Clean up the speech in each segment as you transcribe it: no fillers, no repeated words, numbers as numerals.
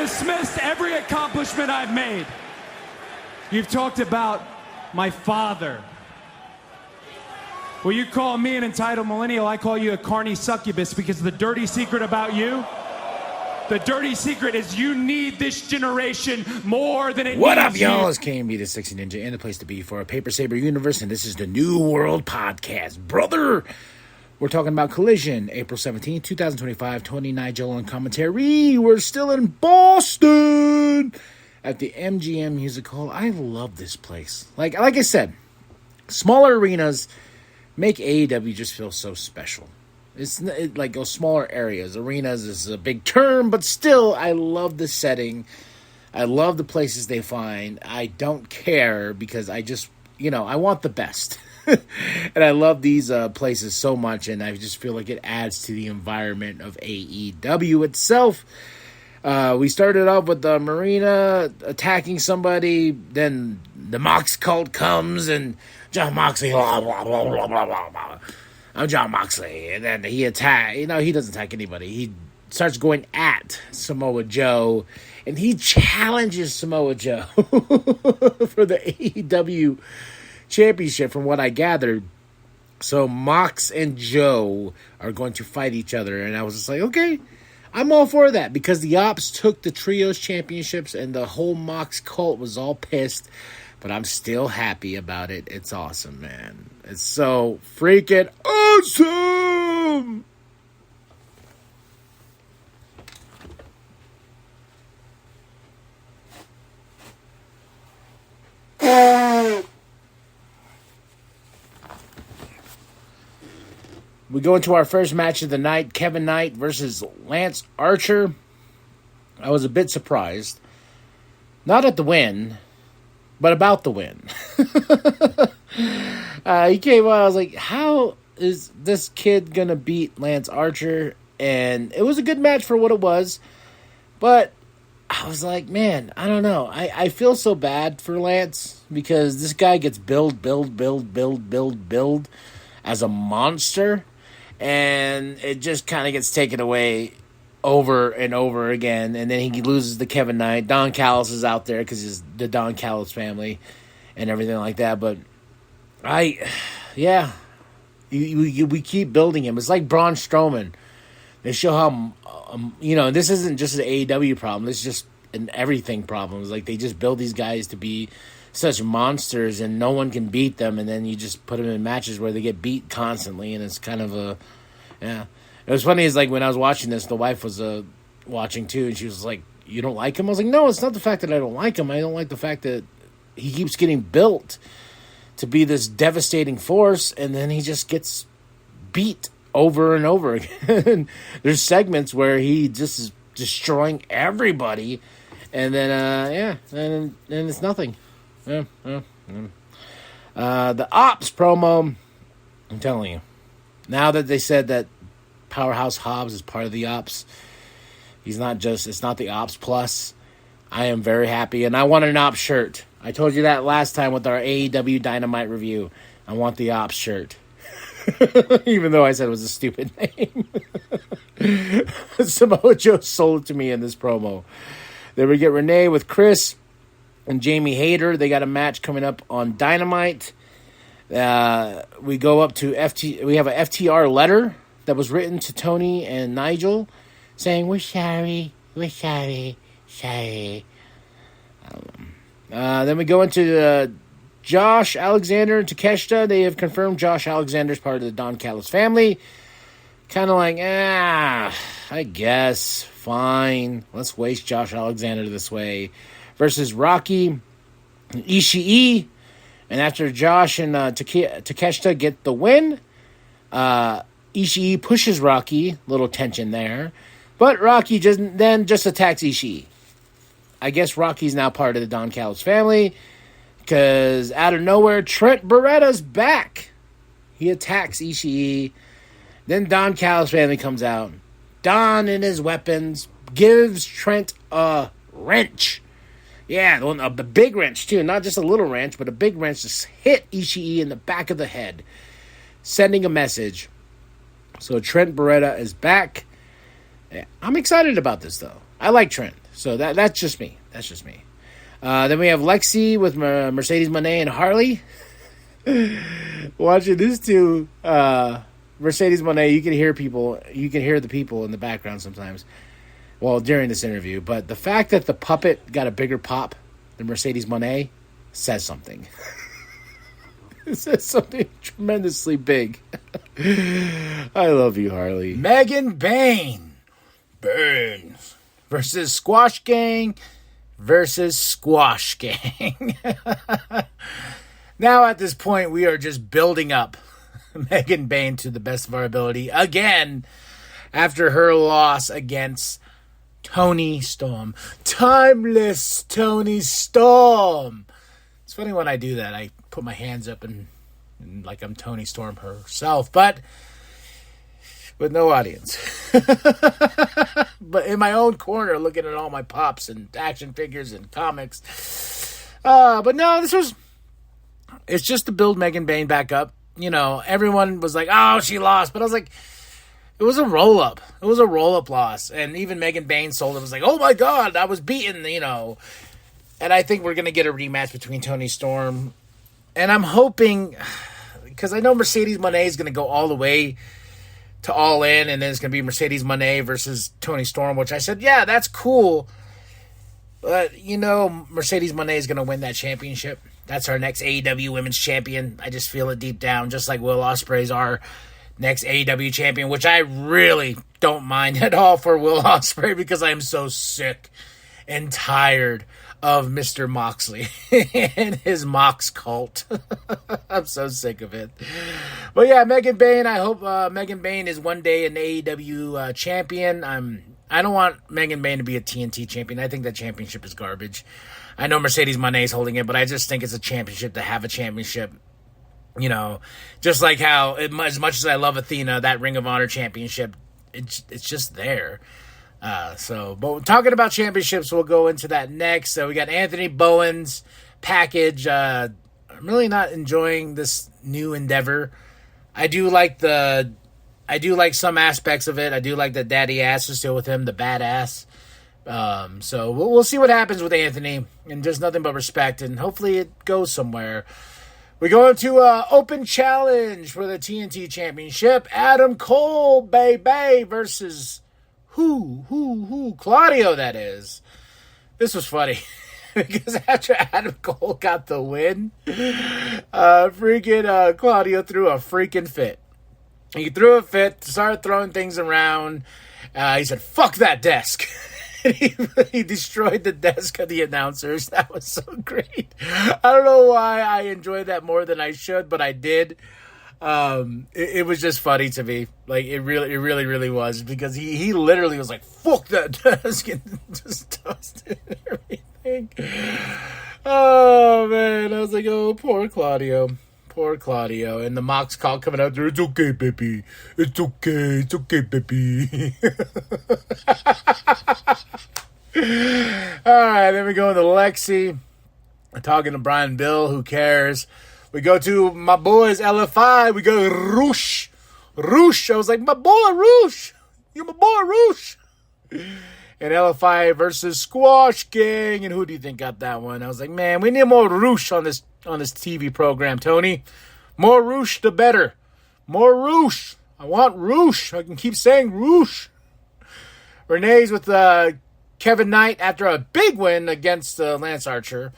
dismissed every accomplishment I've made. You've talked about my father. Well, you call me an entitled millennial, I call you a carny succubus, because the dirty secret about you, the dirty secret is you need this generation more than it needs you. What up, y'all? It's KMB, the Sexy Ninja, and the place to be for a Paper Saber universe, and this is the New World Podcast. Brother, we're talking about Collision, April 17th, 2025, Tony, Nigel, and commentary. We're still in Boston at the MGM Music Hall. I love this place. Like I said, smaller arenas make AEW just feel so special. It's like those smaller areas. Arenas is a big term, but still, I love the setting. I love the places they find. I don't care because I just, I want the best. And I love these places so much, and I just feel like it adds to the environment of AEW itself. We started off with the Marina attacking somebody, then the Mox cult comes, and John Moxley, blah, blah, blah, blah, blah, blah, blah. I'm John Moxley, and then he he doesn't attack anybody. He starts going at Samoa Joe, and he challenges Samoa Joe for the AEW championship, from what I gathered. So Mox and Joe are going to fight each other, and I was just like, okay, I'm all for that, because the Ops took the Trios championships, and the whole Mox cult was all pissed. But I'm still happy about it. It's awesome, man. It's so freaking awesome! We go into our first match of the night, Kevin Knight versus Lance Archer. I was a bit surprised. Not at the win, but about the win. He came out, I was like, how is this kid going to beat Lance Archer? And it was a good match for what it was. But I was like, man, I don't know. I feel so bad for Lance, because this guy gets billed as a monster. And it just kind of gets taken away over and over again, and then he loses to Kevin Knight. Don Callis is out there because he's the Don Callis family and everything like that. But we keep building him. It's like Braun Strowman. They show how, this isn't just an AEW problem. It's just an everything problem. It's like they just build these guys to be such monsters, and no one can beat them. And then you just put them in matches where they get beat constantly, and it's kind of yeah. It was funny, is like when I was watching this, the wife was watching too, and she was like, you don't like him? I was like, no, it's not the fact that I don't like him. I don't like the fact that he keeps getting built to be this devastating force, and then he just gets beat over and over again. There's segments where he just is destroying everybody, and then, and it's nothing. The Ops promo, I'm telling you, now that they said that Powerhouse Hobbs is part of the Ops, it's not the Ops Plus, I am very happy, and I want an Ops shirt. I told you that last time with our AEW Dynamite review. I want the Ops shirt. Even though I said it was a stupid name. Samoa Joe sold it to me in this promo. Then we get Renee with Chris and Jamie Hayter. They got a match coming up on Dynamite. We go up to we have a FTR letter that was written to Tony and Nigel saying, we're sorry. Then we go into Josh Alexander and Takeshita. They have confirmed Josh Alexander is part of the Don Callis family. Kind of like, I guess, fine. Let's waste Josh Alexander this way. Versus Rocky and Ishii. And after Josh and Takeshita get the win, Ishii pushes Rocky. Little tension there. But Rocky just attacks Ishii. I guess Rocky's now part of the Don Callis family, because out of nowhere, Trent Beretta's back. He attacks Ishii. Then Don Callis family comes out. Don and his weapons gives Trent a wrench. Yeah, the big wrench, too. Not just a little wrench, but a big wrench just hit Ishii in the back of the head, sending a message. So Trent Beretta is back. Yeah, I'm excited about this, though. I like Trent. So that's just me. Then we have Lexi with Mercedes Moné and Harley. Watching these two, Mercedes Moné, you can hear the people in the background sometimes. Well, during this interview, but the fact that the puppet got a bigger pop than Mercedes Moné says something. It says something tremendously big. I love you, Harley. Megan Bain versus Squash Gang versus Squash Gang. Now at this point, we are just building up Megan Bain to the best of our ability again after her loss against Toni Storm. Timeless Toni Storm. It's funny when I do that. I put my hands up and like I'm Toni Storm herself, but with no audience. But in my own corner, looking at all my pops and action figures and comics. But no, it's just to build Megan Bain back up. You know, everyone was like, oh, she lost. But I was like, it was a roll-up. It was a roll-up loss. And even Megan Bain sold it. Was like, oh, my God, I was beaten, you know. And I think we're going to get a rematch between Toni Storm. And I'm hoping, because I know Mercedes Moné is going to go all the way to All In. And then it's going to be Mercedes Moné versus Toni Storm, which I said, yeah, that's cool. But, you know, Mercedes Moné is going to win that championship. That's our next AEW Women's Champion. I just feel it deep down, just like Will Ospreay's our next AEW champion, which I really don't mind at all for Will Ospreay because I am so sick and tired of Mr. Moxley and his Mox cult. I'm so sick of it. But yeah, Megan Bain, I hope Megan Bain is one day an AEW champion. I don't want Megan Bain to be a TNT champion. I think that championship is garbage. I know Mercedes Moné is holding it, but I just think it's a championship to have a championship. You know, just like how, as much as I love Athena, that Ring of Honor championship, it's just there. But talking about championships, we'll go into that next. So we got Anthony Bowen's package. I'm really not enjoying this new endeavor. I do like some aspects of it. I do like the daddy ass is still with him, the badass. So we'll see what happens with Anthony, and just nothing but respect, and hopefully it goes somewhere. We go into open challenge for the TNT Championship. Adam Cole, baby, versus Claudio, that is. This was funny. Because after Adam Cole got the win, Claudio threw a freaking fit. He threw a fit, started throwing things around. He said, fuck that desk. He destroyed the desk of the announcers. That was so great. I don't know why I enjoyed that more than I should, but I did. It was just funny to me. Like, it really was. Because he literally was like, fuck that desk, and just dusted everything. Oh, man. I was like, oh, poor Claudio. Poor Claudio. And the Mox call coming out there, it's okay, baby. It's okay, baby. Alright, then we go to Lexi. I'm talking to Brian Bill, who cares? We go to my boys, LFI. We go Roosh. I was like, my boy, Roosh. You're my boy, Roosh. And LFI versus Squash Gang. And who do you think got that one? I was like, man, we need more Roosh on this TV program, Tony. More Roosh, the better. More Roosh. I want Roosh. I can keep saying Roosh. Renee's with Kevin Knight after a big win against Lance Archer.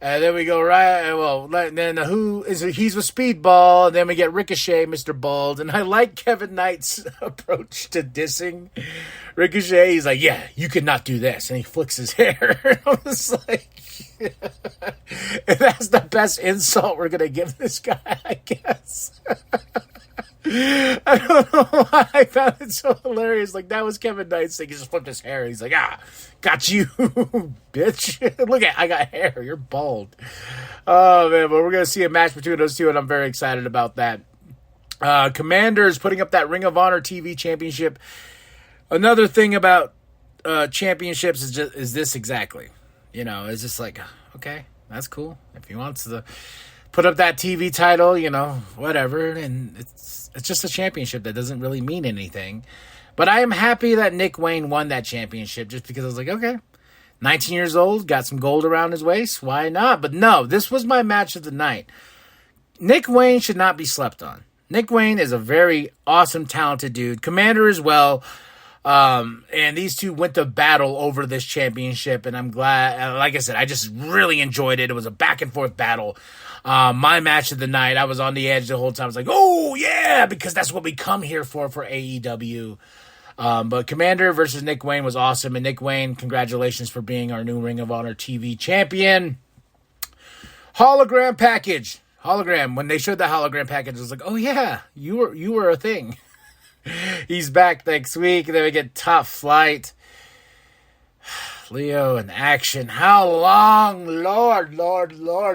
And then we go then he's with Speedball, and then we get Ricochet, Mr. Bald, and I like Kevin Knight's approach to dissing Ricochet. He's like, yeah, you cannot do this, and he flicks his hair. And I was like, and that's the best insult we're going to give this guy, I guess. I don't know why I found it so hilarious. Like, that was Kevin Knight's thing. He just flipped his hair. He's like, got you, bitch. Look I got hair. You're bald. Oh, man, but we're going to see a match between those two, and I'm very excited about that. Commanders putting up that Ring of Honor TV championship. Another thing about championships is this exactly. You know, it's just like, okay, that's cool. If he wants to put up that TV title, you know, whatever, and it's just a championship that doesn't really mean anything. But I am happy that Nick Wayne won that championship, just because I was like, okay, 19 years old, got some gold around his waist. Why not? But no, this was my match of the night. Nick Wayne should not be slept on. Nick Wayne is a very awesome, talented dude. Commander as well. And these two went to battle over this championship, and I'm glad, like I said, I just really enjoyed it. It was a back and forth battle. My match of the night, I was on the edge the whole time. I was like, oh yeah, because that's what we come here for AEW. But Commander versus Nick Wayne was awesome, and Nick Wayne, congratulations for being our new Ring of Honor TV champion. Hologram package. Hologram. When they showed the hologram package, I was like, oh yeah, you were a thing. He's back next week. Then we get Top Flight. Leo in action. How long? Lord,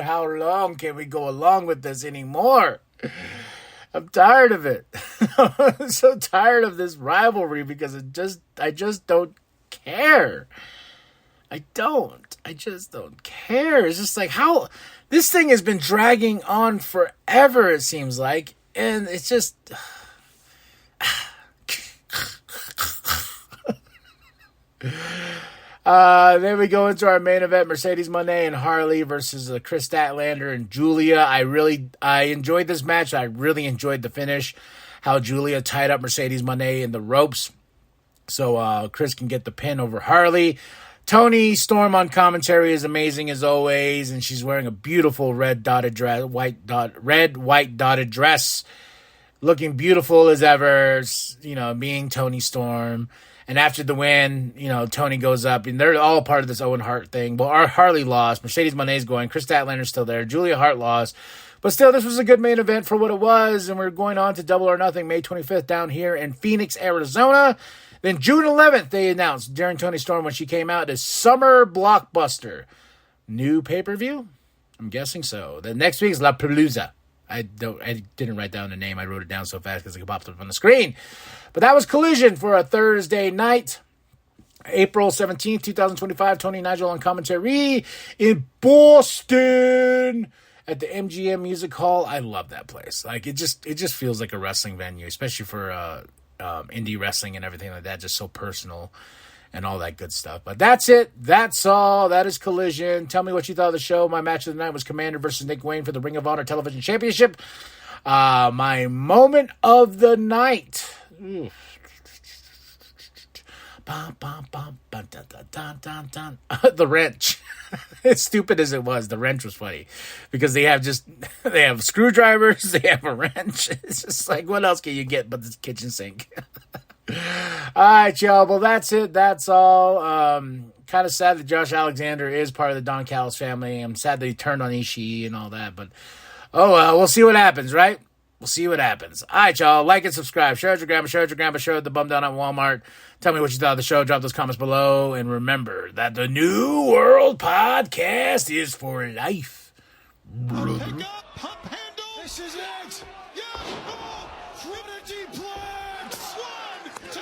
how long can we go along with this anymore? I'm tired of it. I'm so tired of this rivalry because I just don't care. I just don't care. It's just like how this thing has been dragging on forever, it seems like. And it's just... Then we go into our main event, Mercedes Moné and Harley versus Chris Statlander and Julia. I enjoyed this match. I really enjoyed the finish, how Julia tied up Mercedes Moné in the ropes so Chris can get the pin over Harley. Toni Storm on commentary is amazing as always, and she's wearing a beautiful red white dotted dress, looking beautiful as ever, being Toni Storm. And after the win, Tony goes up, and they're all part of this Owen Hart thing. Well, our Harley lost. Mercedes Moné's going. Chris Statlander's still there. Julia Hart lost. But still, this was a good main event for what it was. And we're going on to Double or Nothing May 25th down here in Phoenix, Arizona. Then June 11th, they announced during Toni Storm when she came out, is Summer Blockbuster. New pay-per-view? I'm guessing so. The next week is La Palooza. I didn't write down the name. I wrote it down so fast because it popped up on the screen. But that was Collision for a Thursday night. April 17th, 2025. Tony Nigel on commentary in Boston at the MGM Music Hall. I love that place. Like it just feels like a wrestling venue, especially for indie wrestling and everything like that. Just so personal and all that good stuff. But that's it. That's all. That is Collision. Tell me what you thought of the show. My match of the night was Commander versus Nick Wayne for the Ring of Honor Television Championship. My moment of the night. The wrench. As stupid as it was, the wrench was funny because they have screwdrivers, they have a wrench. It's just like, what else can you get but this kitchen sink? All right, y'all. Well, that's it. That's all. Kind of sad that Josh Alexander is part of the Don Callis family. I'm sad that he turned on Ishii and all that, but oh well, we'll see what happens, right? We'll see what happens. All right, y'all. Like and subscribe. Share it with your grandma. Share it the bum down at Walmart. Tell me what you thought of the show. Drop those comments below. And remember that the New World Podcast is for life. Pump handle. This is it. Yeah. Trinity Plex. 1, 2.